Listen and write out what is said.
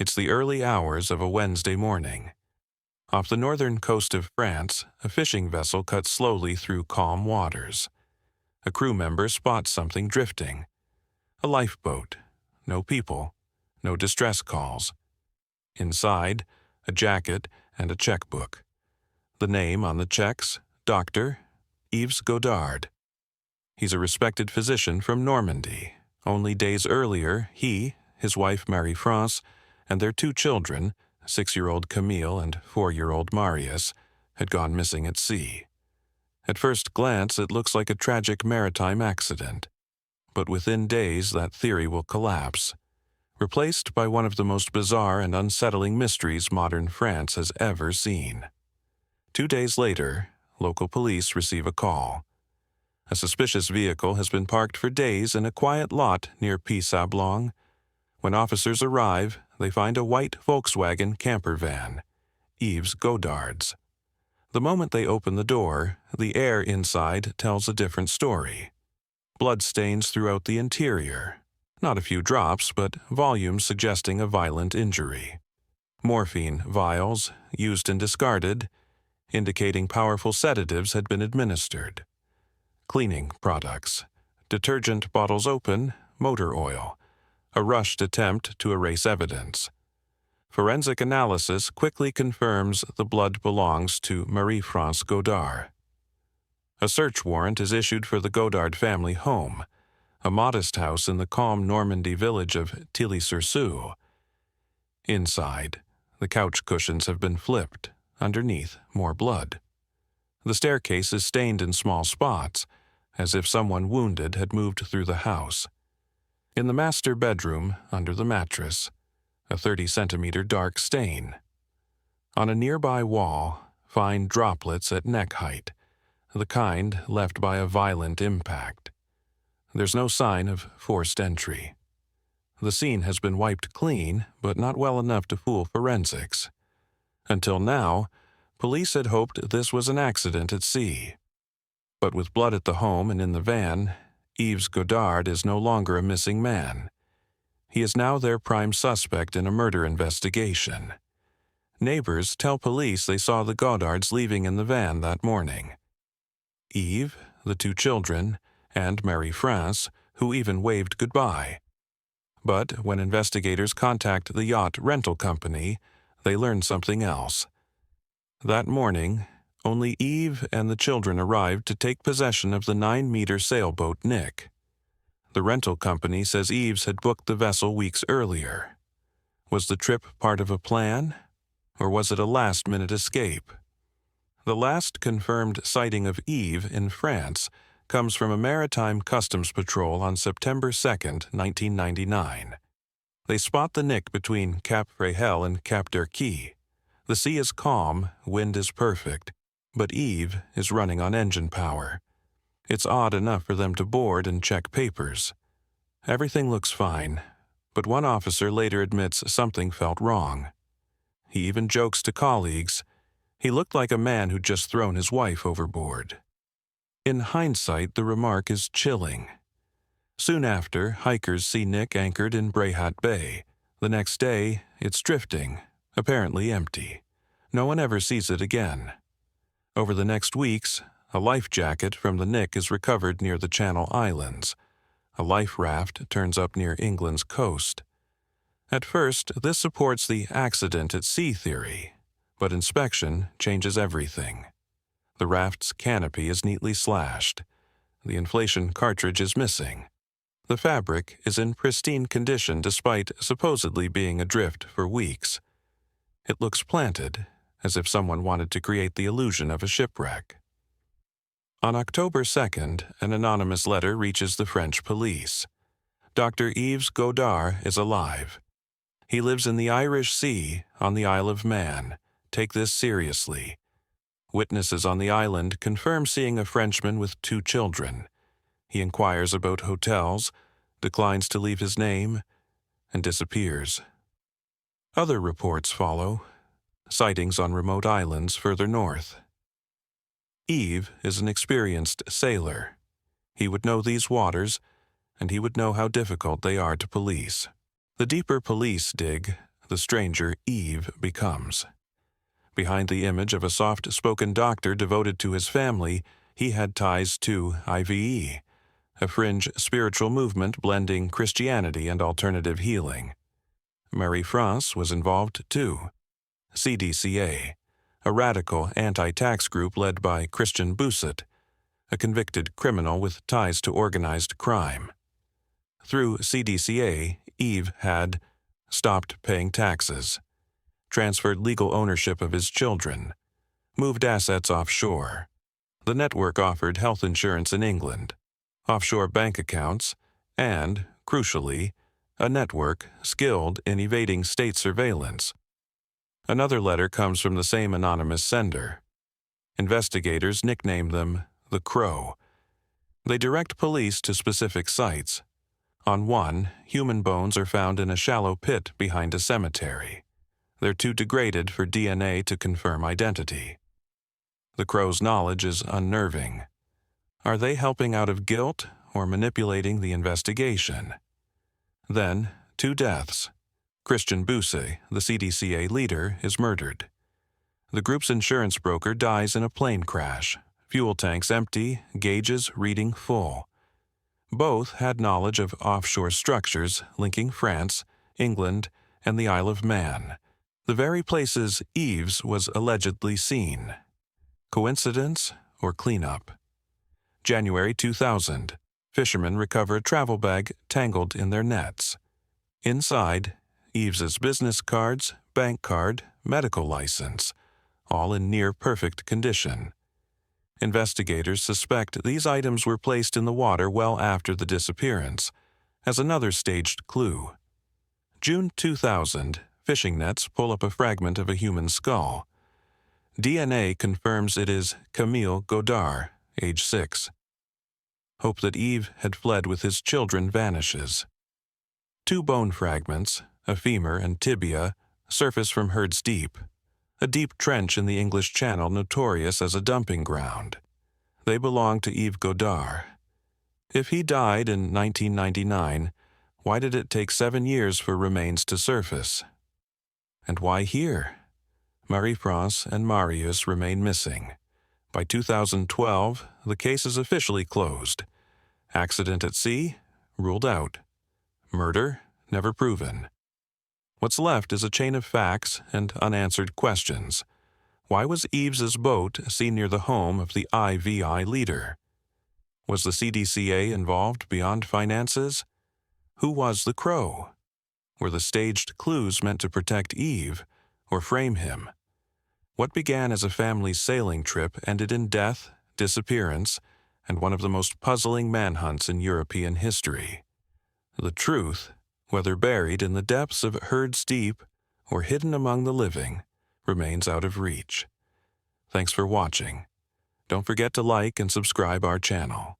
It's the early hours of a Wednesday morning. Off the northern coast of France, a fishing vessel cuts slowly through calm waters. A crew member spots something drifting. A lifeboat. No people. No distress calls. Inside, a jacket and a checkbook. The name on the checks, Dr. Yves Godard. He's a respected physician from Normandy. Only days earlier, he, his wife Marie-France, and their 2 children, 6-year-old Camille and 4-year-old Marius, had gone missing at sea. At first glance, it looks like a tragic maritime accident. But within days, that theory will collapse, replaced by one of the most bizarre and unsettling mysteries modern France has ever seen. 2 days later, local police receive a call. A suspicious vehicle has been parked for days in a quiet lot near Pis-Sablong. When officers arrive, they find a white Volkswagen camper van, Yves Godard's. The moment they open the door, the air inside tells a different story. Bloodstains throughout the interior. Not a few drops, but volumes suggesting a violent injury. Morphine vials, used and discarded, indicating powerful sedatives had been administered. Cleaning products. Detergent bottles open, motor oil. A rushed attempt to erase evidence. Forensic analysis quickly confirms the blood belongs to Marie-France Godard. A search warrant is issued for the Godard family home, a modest house in the calm Normandy village of Tilly-sur-Seulles. Inside, the couch cushions have been flipped. Underneath, more blood. The staircase is stained in small spots, as if someone wounded had moved through the house. In the master bedroom, under the mattress, a 30-centimeter dark stain. On a nearby wall, fine droplets at neck height, the kind left by a violent impact. There's no sign of forced entry. The scene has been wiped clean, but not well enough to fool forensics. Until now, police had hoped this was an accident at sea. But with blood at the home and in the van, Yves Godard is no longer a missing man. He is now their prime suspect in a murder investigation. Neighbors tell police they saw the Godards leaving in the van that morning. Yves, the 2 children, and Marie-France, who even waved goodbye. But when investigators contact the yacht rental company, they learn something else. That morning, only Yves and the children arrived to take possession of the 9-meter sailboat Nick. The rental company says Yves had booked the vessel weeks earlier. Was the trip part of a plan, or was it a last-minute escape? The last confirmed sighting of Yves in France comes from a maritime customs patrol on September 2, 1999. They spot the Nick between Cap Fréhel and Cap d'Erquy. The sea is calm, wind is perfect, but Yves is running on engine power. It's odd enough for them to board and check papers. Everything looks fine, but one officer later admits something felt wrong. He even jokes to colleagues. He looked like a man who'd just thrown his wife overboard. In hindsight, the remark is chilling. Soon after, hikers see Nick anchored in Bréhat Bay. The next day, it's drifting, apparently empty. No one ever sees it again. Over the next weeks, a life jacket from the Nick is recovered near the Channel Islands. A life raft turns up near England's coast. At first, this supports the accident at sea theory, but inspection changes everything. The raft's canopy is neatly slashed. The inflation cartridge is missing. The fabric is in pristine condition despite supposedly being adrift for weeks. It looks planted, as if someone wanted to create the illusion of a shipwreck. On October 2nd, an anonymous letter reaches the French police. Dr. Yves Godard is alive. He lives in the Irish Sea on the Isle of Man. Take this seriously. Witnesses on the island confirm seeing a Frenchman with 2 children. He inquires about hotels, declines to leave his name, and disappears. Other reports follow. Sightings on remote islands further north. Yves is an experienced sailor. He would know these waters, and he would know how difficult they are to police. The deeper police dig, the stranger Yves becomes. Behind the image of a soft-spoken doctor devoted to his family, he had ties to IVE, a fringe spiritual movement blending Christianity and alternative healing. Marie-France was involved too. CDCA, a radical anti-tax group led by Christian Bousset, a convicted criminal with ties to organized crime. Through CDCA, Yves had stopped paying taxes, transferred legal ownership of his children, moved assets offshore. The network offered health insurance in England, offshore bank accounts, and, crucially, a network skilled in evading state surveillance. Another letter comes from the same anonymous sender. Investigators nickname them the Crow. They direct police to specific sites. On one, human bones are found in a shallow pit behind a cemetery. They're too degraded for DNA to confirm identity. The Crow's knowledge is unnerving. Are they helping out of guilt or manipulating the investigation? Then, 2 deaths. Christian Bousset, the CDCA leader, is murdered. The group's insurance broker dies in a plane crash, fuel tanks empty, gauges reading full. Both had knowledge of offshore structures linking France, England, and the Isle of Man, the very places Yves was allegedly seen. Coincidence or cleanup? January 2000. Fishermen recover a travel bag tangled in their nets. Inside, Yves's business cards, bank card, medical license, all in near-perfect condition. Investigators suspect these items were placed in the water well after the disappearance, as another staged clue. June 2000, fishing nets pull up a fragment of a human skull. DNA confirms it is Camille Godard, age 6. Hope that Yves had fled with his children vanishes. 2 bone fragments, a femur and tibia, surface from Herd's Deep, a deep trench in the English Channel notorious as a dumping ground. They belong to Yves Godard. If he died in 1999, why did it take 7 years for remains to surface? And why here? Marie-France and Marius remain missing. By 2012, the case is officially closed. Accident at sea? Ruled out. Murder? Never proven. What's left is a chain of facts and unanswered questions. Why was Yves's boat seen near the home of the IVI leader? Was the CDCA involved beyond finances? Who was the Crow? Were the staged clues meant to protect Yves or frame him? What began as a family sailing trip ended in death, disappearance, and one of the most puzzling manhunts in European history. The truth, whether buried in the depths of Herd's Deep or hidden among the living, remains out of reach. Thanks for watching. Don't forget to like and subscribe our channel.